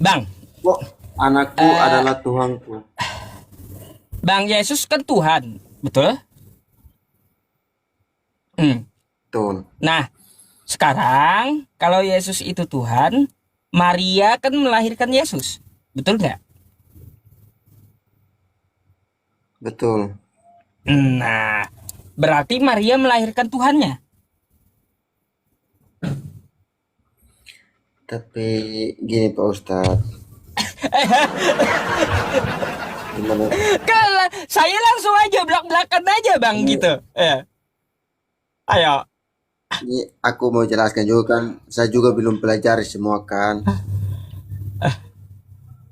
Bang, Kok anakku eh, adalah Tuhanku? Bang Yesus kan Tuhan, betul? Hmm. Betul. Nah, sekarang kalau Yesus itu Tuhan, Maria kan melahirkan Yesus, betul nggak? Betul. Nah, berarti Maria melahirkan Tuhannya. Tapi gini Pak Ustadz, gimana? Kalau saya langsung aja belak-belakan aja bang Ini, gitu. Ayo, ini aku mau jelaskan juga kan, saya juga belum pelajari semua kan.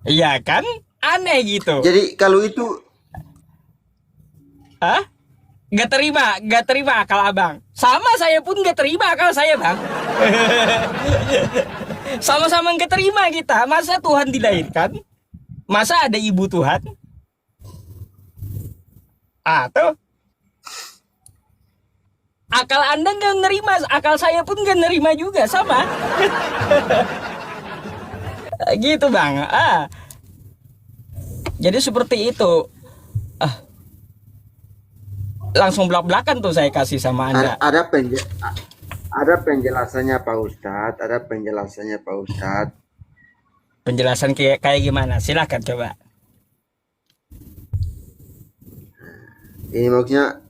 iya kan? Aneh gitu. Jadi kalau itu, Hah? Gak terima akal abang. Sama saya pun gak terima akal saya bang. Sama-sama gak terima kita. Masa Tuhan dilahirkan? Masa ada ibu Tuhan? Tuh. Akal anda gak nerima, akal saya pun gak nerima juga. Sama. Gitu bang. Jadi seperti itu. Ah, langsung belak-belakan tuh saya kasih sama ada, anda. ada, penje- ada penjelasannya Pak Ustadz, ada penjelasannya Pak Ustadz. Penjelasan kayak gimana? Silahkan coba. Ini maksudnya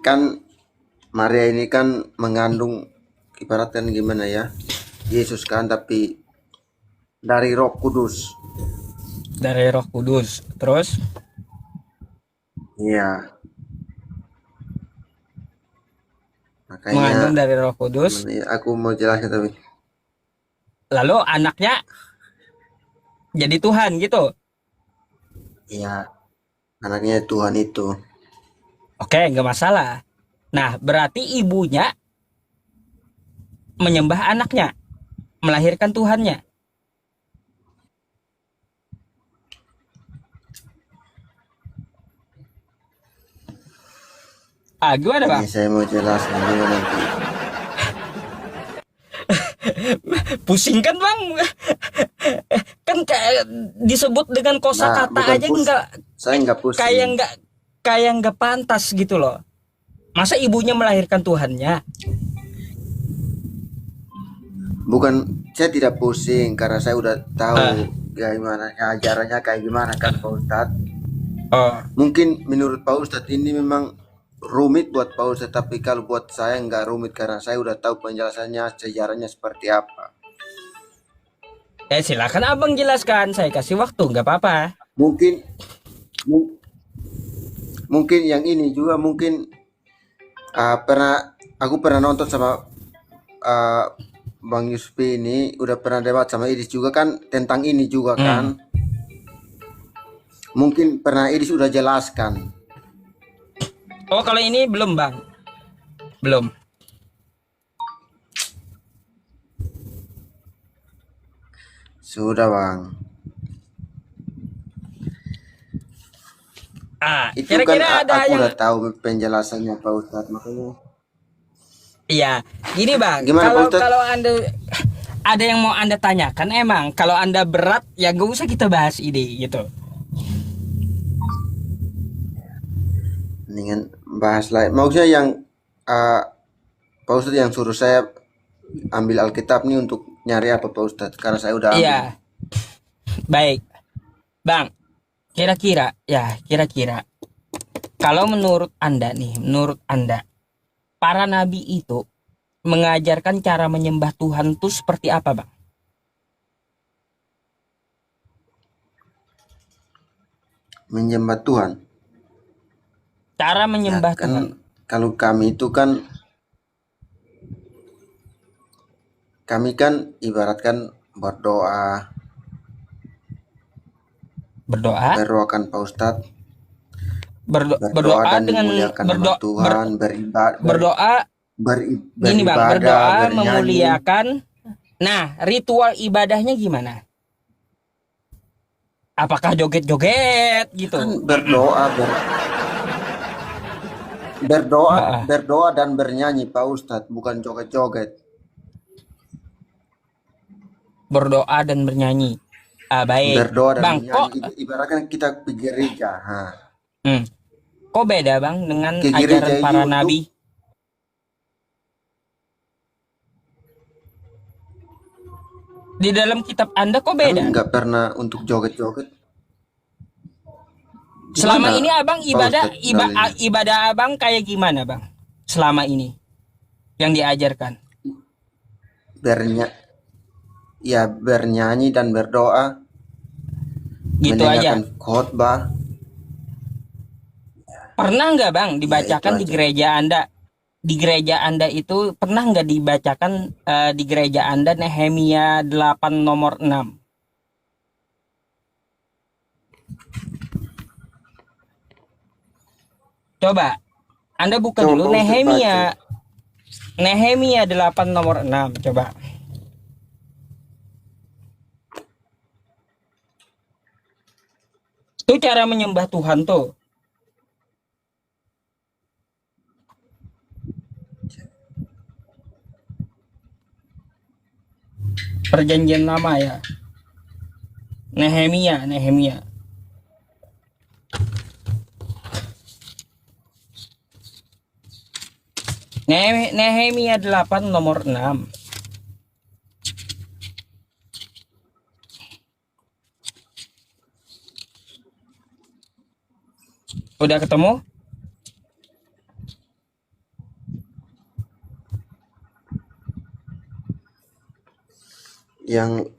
kan Maria ini kan mengandung ibaratkan gimana ya, Yesus kan, tapi dari Roh Kudus. Dari Roh Kudus. Terus Iya, makanya mengandung dari Roh Kudus. gimana ya, aku mau jelaskan tapi Lalu anaknya jadi Tuhan gitu. iya, anaknya Tuhan itu Oke, nggak masalah. Nah, berarti ibunya menyembah anaknya, melahirkan Tuhannya. Gimana ini bang? saya mau jelaskan dulu nanti. Pusing kan bang? Kan kayak disebut dengan Nah, kosakata bukan aja pusing, nggak saya nggak kayak pusing. nggak kayak nggak pantas gitu loh. Masa ibunya melahirkan Tuhannya? Bukan, saya tidak pusing karena saya udah Ah, tahu gimana ajarannya kayak gimana kan Pak Ustadz. oh, Mungkin menurut Pak Ustadz ini memang rumit buat Pak Ustadz, tapi kalau buat saya nggak rumit karena saya udah tahu penjelasannya sejarahnya seperti apa. silakan abang jelaskan. Saya kasih waktu, nggak apa-apa. Mungkin mu- mungkin yang ini juga mungkin pernah aku pernah nonton sama uh, Bang Yusuf ini, udah pernah debat sama Idis juga kan tentang ini juga Hmm. kan. Mungkin pernah Idis udah jelaskan. Oh, kalau ini belum bang, belum. Sudah Bang. Itu kan Kira-kira ada aku yang, udah tahu penjelasannya Pak Ustadz, makanya iya, gini bang. gimana Pak Kalau Ustadz? kalau anda ada yang mau anda tanyakan, emang kalau anda berat ya gak usah kita bahas ini gitu. Mendingan bahas lain. Maksudnya yang uh, Pak Ustadz yang suruh saya ambil Alkitab nih untuk nyari apa Pak Ustadz? Karena saya udah ambil. Iya, baik, bang. Kira-kira kalau menurut anda nih, menurut anda para nabi itu mengajarkan cara menyembah Tuhan itu seperti apa, bang? Menyembah Tuhan. Cara Ya menyembah kan Tuhan. kalau kami kan ibaratkan berdoa, Berdoa, berdoakan Pak Ustadz, berdoa berdoa dan dengan memuliakan nama Tuhan, berdoa gini bang, beribadah, berdoa bernyanyi. memuliakan. Nah, ritual ibadahnya gimana? Apakah joget-joget Kan gitu? berdoa, Ah, berdoa dan bernyanyi Pak Ustadz, bukan joget-joget. berdoa dan bernyanyi. Baik. Berdoa dan Bang, kok menyanyi. Ibaratkan kita ke gereja. hmm, kok beda Bang dengan Ke gereja ajaran itu para untuk nabi? Di dalam kitab Anda kok kami beda? nggak pernah untuk joget-joget. Selama Gimana ini Abang Pak Ustadz dalilnya? ibadah Abang kayak gimana Bang? Selama ini yang diajarkan. Bernya, ya bernyanyi dan berdoa, Gitu aja. mendengarkan khotbah. Pernah nggak Bang Ya itu dibacakan di aja. gereja Anda? Di gereja Anda itu pernah nggak dibacakan di gereja Anda Nehemia 8 nomor 6? Coba Anda buka Coba dulu Pak Ustadz baca. Nehemia 8 nomor 6. Coba. Itu cara menyembah Tuhan tuh. Perjanjian lama ya. Nehemia. Nehemia 8 nomor 6. Udah ketemu? Yang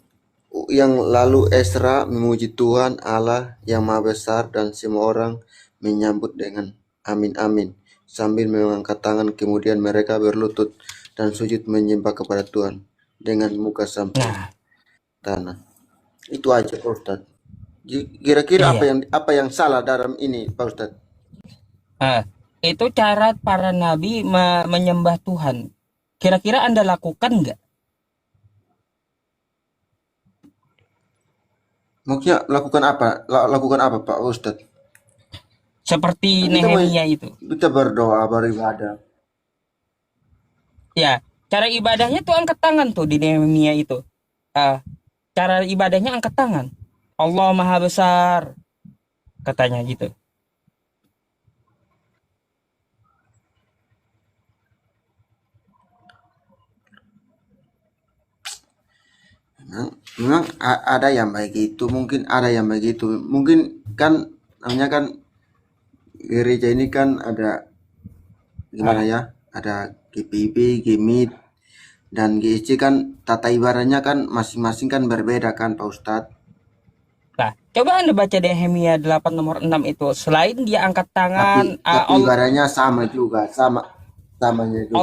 yang lalu Esra memuji Tuhan Allah yang Maha Besar dan semua orang menyambut dengan amin amin sambil mengangkat tangan, kemudian mereka berlutut dan sujud menyembah kepada Tuhan dengan muka sampai Nah, tanah. Itu aja Pak Ustadz. Kira-kira iya. apa yang salah dalam ini Pak Ustadz? Nah, itu cara para nabi menyembah Tuhan. Kira-kira Anda lakukan nggak? Maksudnya lakukan apa Pak Ustadz? Seperti Kan Nehemia itu. kita berdoa beribadah. Ya, cara ibadahnya tuh angkat tangan tuh di Nehemia itu. Ah, cara ibadahnya angkat tangan. Allah Maha Besar, katanya gitu. Memang ada yang begitu, mungkin ada yang begitu. Mungkin kan namanya kan gereja ini kan ada gimana Ah, ya? Ada GPIB, GMIT, dan GIC kan tata ibadahnya kan masing-masing kan berbeda kan Pak Ustadz. nah, coba Anda baca Nehemia 8 nomor 6 itu. Selain dia angkat Tapi tangan, tapi ibadahnya sama juga, samanya juga.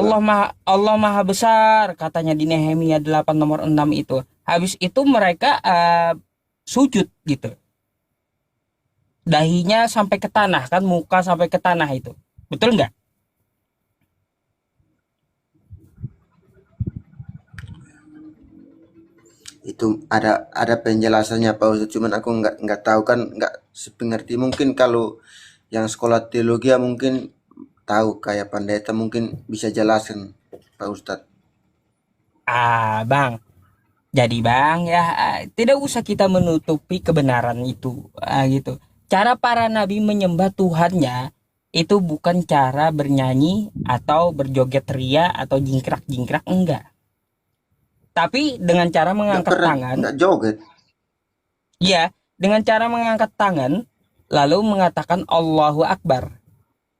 Allah Maha Besar, katanya di Nehemia 8 nomor 6 itu. Habis itu mereka sujud gitu. Dahinya sampai ke tanah kan, muka sampai ke tanah itu. Betul nggak? Itu ada penjelasannya Pak Ustadz, cuman aku nggak tahu kan, nggak sepengerti. Mungkin kalau yang sekolah teologi ya mungkin tahu, kayak pendeta mungkin bisa jelasin Pak Ustadz. Bang. Jadi Bang ya, tidak usah kita menutupi kebenaran itu, gitu. Cara para nabi menyembah Tuhannya itu bukan cara bernyanyi atau berjoget ria atau jingkrak-jingkrak, enggak. Tapi dengan cara Nggak mengangkat pernah, tangan, nggak joget. ya, dengan cara mengangkat tangan lalu mengatakan Allahu Akbar,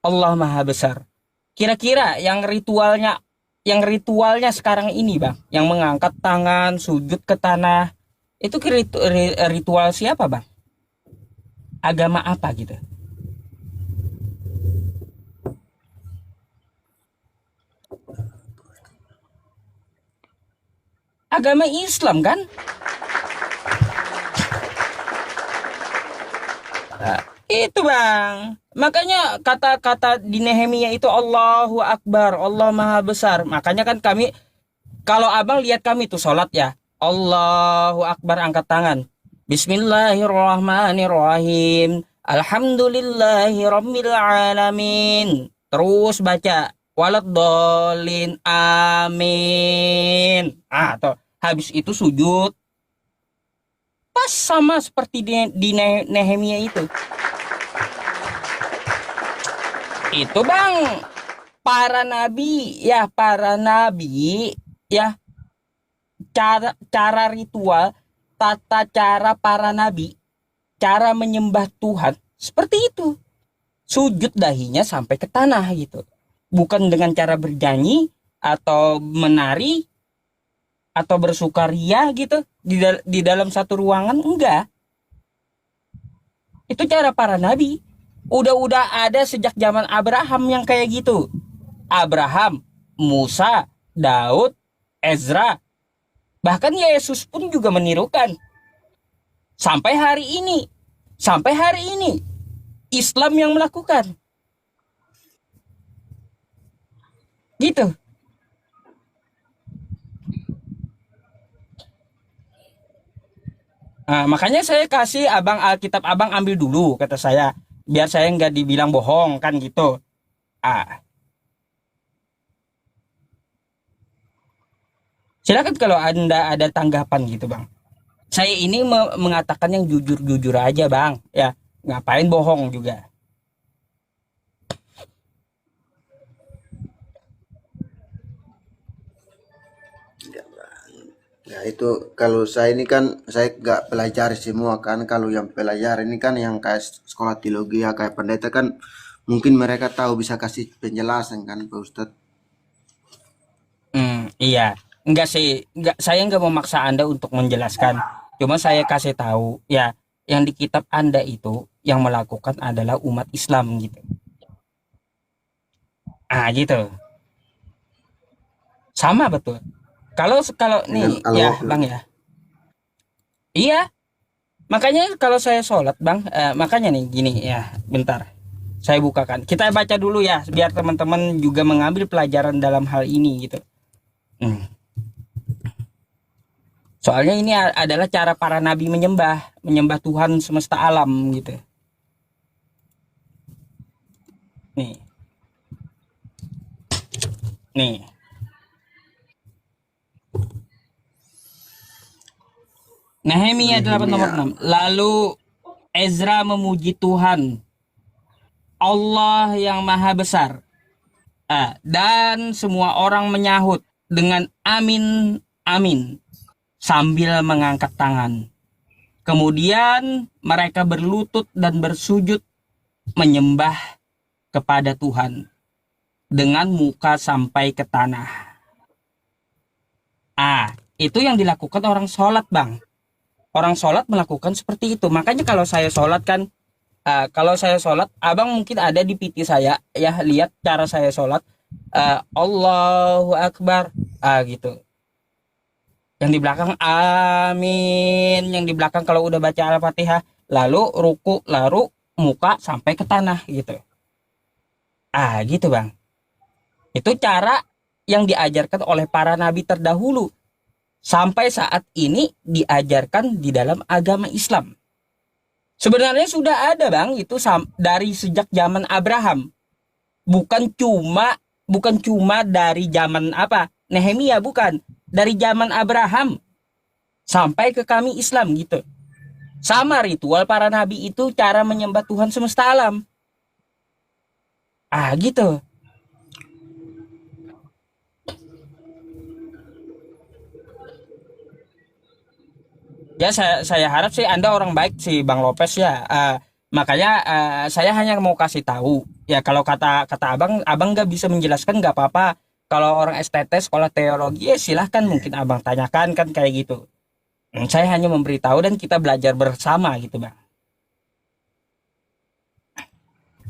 Allah Maha Besar. Kira-kira yang ritualnya sekarang ini, Bang, yang mengangkat tangan, sujud ke tanah, itu ritual siapa, Bang? Agama apa gitu? Agama Islam kan? Itu, Bang. Makanya kata-kata di Nehemia itu Allahu Akbar, Allah Maha Besar. Makanya kan kami, kalau Abang lihat kami tuh sholat ya, Allahu Akbar angkat tangan. Bismillahirrahmanirrahim. Alhamdulillahirabbil alamin. Terus baca waladdallin amin. Tuh. Habis itu sujud, Pas sama seperti di Nehemia itu. Itu bang, para nabi ya, cara ritual, tata cara para nabi, cara menyembah Tuhan seperti itu. Sujud dahinya sampai ke tanah gitu. Bukan dengan cara bernyanyi atau menari atau bersukaria gitu di dalam satu ruangan, enggak. Itu cara para nabi. Udah ada sejak zaman Abraham yang kayak gitu. Abraham, Musa, Daud, Ezra, bahkan Yesus pun juga menirukan. Sampai hari ini, sampai hari ini Islam yang melakukan. Gitu. Nah, makanya saya kasih abang Alkitab, abang ambil dulu kata saya, biar saya nggak dibilang bohong kan gitu. Ah, silakan kalau anda ada tanggapan gitu bang. Saya ini mengatakan yang jujur-jujur aja bang, ya ngapain bohong juga. Ya itu kalau saya ini kan saya nggak pelajari semua kan. Kalau yang pelajari ini kan yang kayak sekolah teologi ya kayak pendeta kan mungkin mereka tahu bisa kasih penjelasan kan Pak Ustadz. Iya, enggak sih, enggak, saya enggak memaksa Anda untuk menjelaskan. Cuma saya kasih tahu, ya, yang di kitab Anda itu yang melakukan adalah umat Islam gitu. Ah, gitu. Sama betul. Kalau kalau Dengan nih, ya, Al-Wahyud. Bang ya. Iya, makanya kalau saya sholat, Bang, makanya nih gini ya, bentar. Saya bukakan. Kita baca dulu ya, biar teman-teman juga mengambil pelajaran dalam hal ini gitu. Hmm. Soalnya ini adalah cara para nabi menyembah Tuhan semesta alam gitu. Nih, nih. Nehemia 8 nomor Nehemia. 6. Lalu Ezra memuji Tuhan, Allah yang maha besar. Dan semua orang menyahut dengan amin, amin, sambil mengangkat tangan. Kemudian mereka berlutut dan bersujud menyembah kepada Tuhan dengan muka sampai ke tanah. Itu yang dilakukan orang sholat, Bang. Orang sholat melakukan seperti itu. Makanya kalau saya sholat kan, kalau saya sholat, abang mungkin ada di PT saya, ya lihat cara saya sholat, Allahu Akbar, gitu. Yang di belakang amin, yang di belakang kalau udah baca Al-Fatihah, lalu ruku, lalu muka sampai ke tanah gitu. Gitu bang. Itu cara yang diajarkan oleh para nabi terdahulu. Sampai saat ini diajarkan di dalam agama Islam. Sebenarnya sudah ada bang, itu dari sejak zaman Abraham. Bukan cuma dari zaman apa? Nehemia bukan. Dari zaman Abraham sampai ke kami Islam gitu. Sama ritual para nabi itu cara menyembah Tuhan semesta alam. Gitu. Ya saya harap sih Anda orang baik sih Bang Lopez ya. Makanya saya hanya mau kasih tahu ya, kalau kata kata abang nggak bisa menjelaskan nggak apa-apa. Kalau orang STT sekolah teologi ya silahkan, mungkin abang tanyakan kan kayak gitu. Saya hanya memberitahu dan kita belajar bersama gitu bang.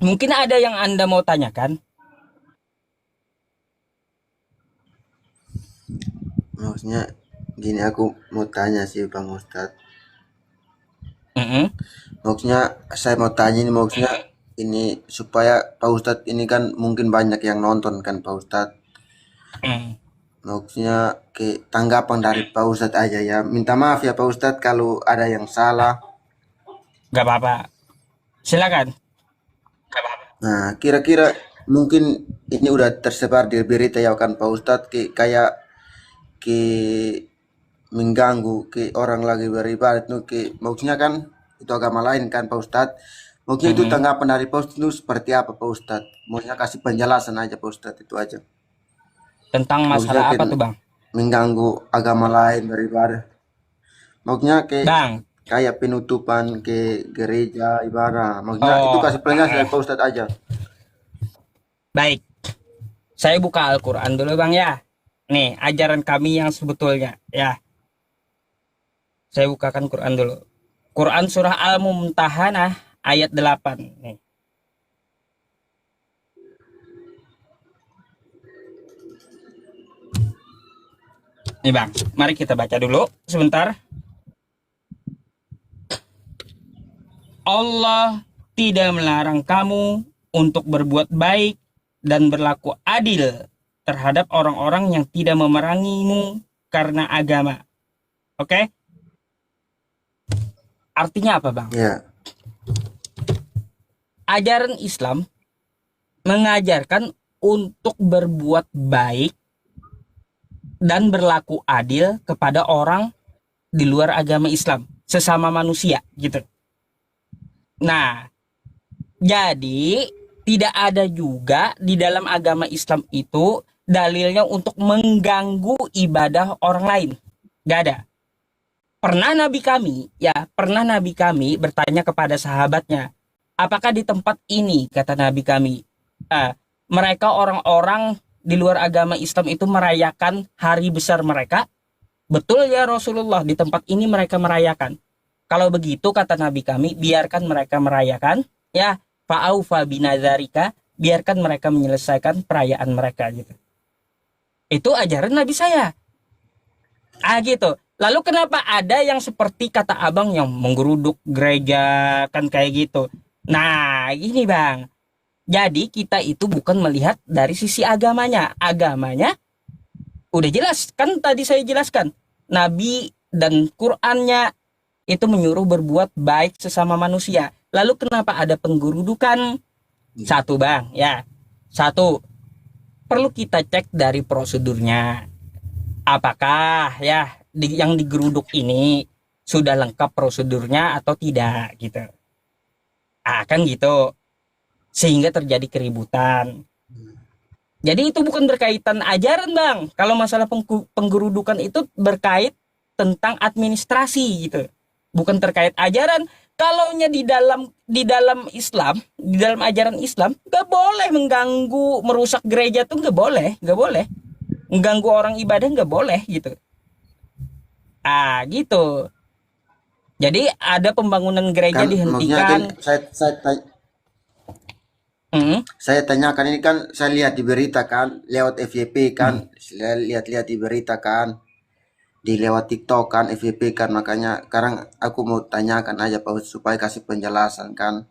Mungkin ada yang Anda mau tanyakan. Maksudnya gini aku mau tanya sih Bang Ustadz. Mm-mm. Maksudnya saya mau tanya ini maksudnya ini supaya Pak Ustadz ini kan mungkin banyak yang nonton kan Pak Ustadz. Mm. Maksudnya ke tanggapan dari Pak Ustadz aja ya. Minta maaf ya Pak Ustadz kalau ada yang salah. Gak apa-apa. Silakan. Nah, kira-kira mungkin ini udah tersebar di berita ya kan Pak Ustadz kayak ke mengganggu ke orang lagi beribadah itu ke maksudnya kan itu agama lain kan Pak Ustadz. Maksudnya itu Mm-mm. tanggapan dari Pak Ustadz itu seperti apa Pak Ustadz? Maksudnya kasih penjelasan aja Pak Ustadz itu aja. Tentang Maksudnya masalah ke apa tuh Bang? mengganggu agama lain beribadah. Maksudnya ke Bang, kayak penutupan ke gereja ibadah. Maksudnya itu oh, kasih penjelasan dari Pak Ustadz aja. baik. Saya buka Al-Quran dulu Bang ya. Nih, ajaran kami yang sebetulnya. Ya, saya bukakan Quran dulu. Quran Surah Al-Mumtahanah ayat 8. Nih, nih Bang, mari kita baca dulu sebentar. Allah tidak melarang kamu untuk berbuat baik dan berlaku adil terhadap orang-orang yang tidak memerangimu karena agama. Oke? Artinya apa, Bang? Ya, Ajaran Islam mengajarkan untuk berbuat baik dan berlaku adil kepada orang di luar agama Islam, sesama manusia gitu. Nah, jadi tidak ada juga di dalam agama Islam itu dalilnya untuk mengganggu ibadah orang lain. Gak ada. Pernah Nabi kami bertanya kepada sahabatnya, apakah di tempat ini, kata Nabi kami, ah, mereka orang-orang di luar agama Islam itu merayakan hari besar mereka? Betul ya Rasulullah, di tempat ini mereka merayakan. Kalau begitu kata Nabi kami, biarkan mereka merayakan, ya, fa'aufa binadzarika, biarkan mereka menyelesaikan perayaan mereka gitu. Itu ajaran Nabi saya. Gitu. Lalu kenapa ada yang seperti kata Abang yang menggeruduk gereja kan kayak gitu. Nah, ini Bang. Jadi kita itu bukan melihat dari sisi agamanya. Agamanya udah jelas kan tadi saya jelaskan. Nabi dan Qur'annya itu menyuruh berbuat baik sesama manusia. Lalu kenapa ada penggerudukan? Satu Bang, ya. Satu, perlu kita cek dari prosedurnya. Apakah ya yang digeruduk ini sudah lengkap prosedurnya atau tidak gitu. Kan gitu. Sehingga terjadi keributan. Jadi itu bukan berkaitan ajaran Bang. Kalau masalah penggerudukan itu berkait tentang administrasi gitu. Bukan terkait ajaran. Kalaunya di dalam Islam, di dalam ajaran Islam, nggak boleh mengganggu, merusak gereja tuh nggak boleh, nggak boleh. Mengganggu orang ibadah nggak boleh gitu. Gitu. Jadi ada pembangunan gereja kan maksudnya kan dihentikan. Hmm, saya tanyakan ini kan saya lihat di berita kan lewat FYP kan, hmm, saya lihat-lihat di berita kan, di lewat TikTok kan FYP kan, makanya sekarang aku mau tanyakan aja Pak supaya kasih penjelasan kan.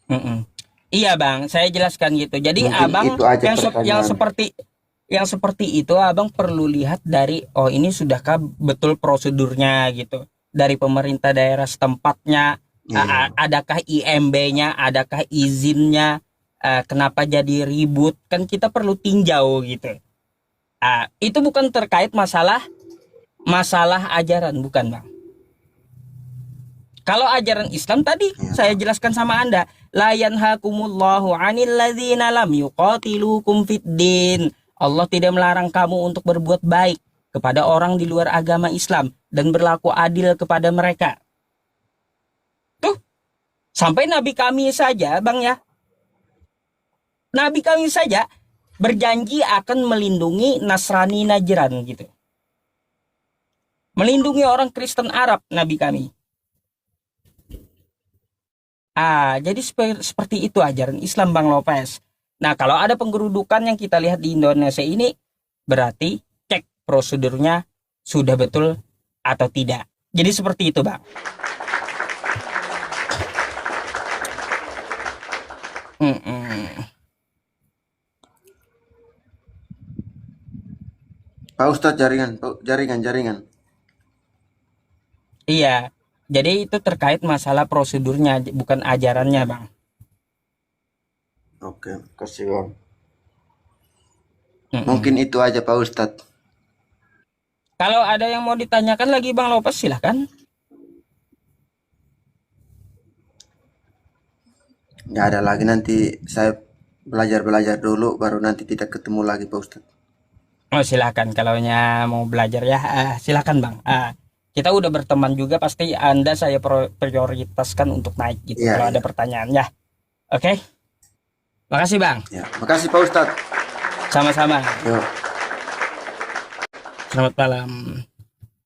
hmm. Iya bang, saya jelaskan gitu. Jadi Mungkin abang itu aja yang pertanyaan. seperti itu abang perlu lihat dari oh ini sudahkah betul prosedurnya gitu dari pemerintah daerah setempatnya, Iya. adakah IMB-nya, adakah izinnya, kenapa jadi ribut kan kita perlu tinjau gitu. Itu bukan terkait masalah masalah ajaran bukan bang. Kalau ajaran Islam tadi Iya saya Pak. jelaskan sama Anda, la yanhakumullahu 'anil ladzina lam yuqatilukum fid din. Allah tidak melarang kamu untuk berbuat baik kepada orang di luar agama Islam dan berlaku adil kepada mereka. Tuh, sampai nabi kami saja, Bang ya. Nabi kami saja berjanji akan melindungi Nasrani Najran gitu. Melindungi orang Kristen Arab nabi kami. Jadi seperti itu ajaran Islam Bang Lopez. Nah, kalau ada penggerudukan yang kita lihat di Indonesia ini, berarti cek prosedurnya sudah betul atau tidak. Jadi seperti itu, Bang. Mm-mm. Pak Ustadz jaringan, jaringan. Iya. Jadi itu terkait masalah prosedurnya, bukan ajarannya, Bang. Oke, kasih Bang. Mm-mm. Mungkin itu aja Pak Ustadz. Kalau ada yang mau ditanyakan lagi Bang Lopez, silahkan. Nggak ada lagi, nanti saya belajar-belajar dulu baru nanti kita ketemu lagi Pak Ustadz. Oh silahkan, kalau mau belajar ya silahkan Bang. Kita udah berteman juga, pasti Anda saya prioritaskan untuk naik gitu Iya, kalau ada iya. pertanyaan ya. Oke, makasih Bang. Ya, makasih Pak Ustadz. Sama-sama. Yo. Selamat malam.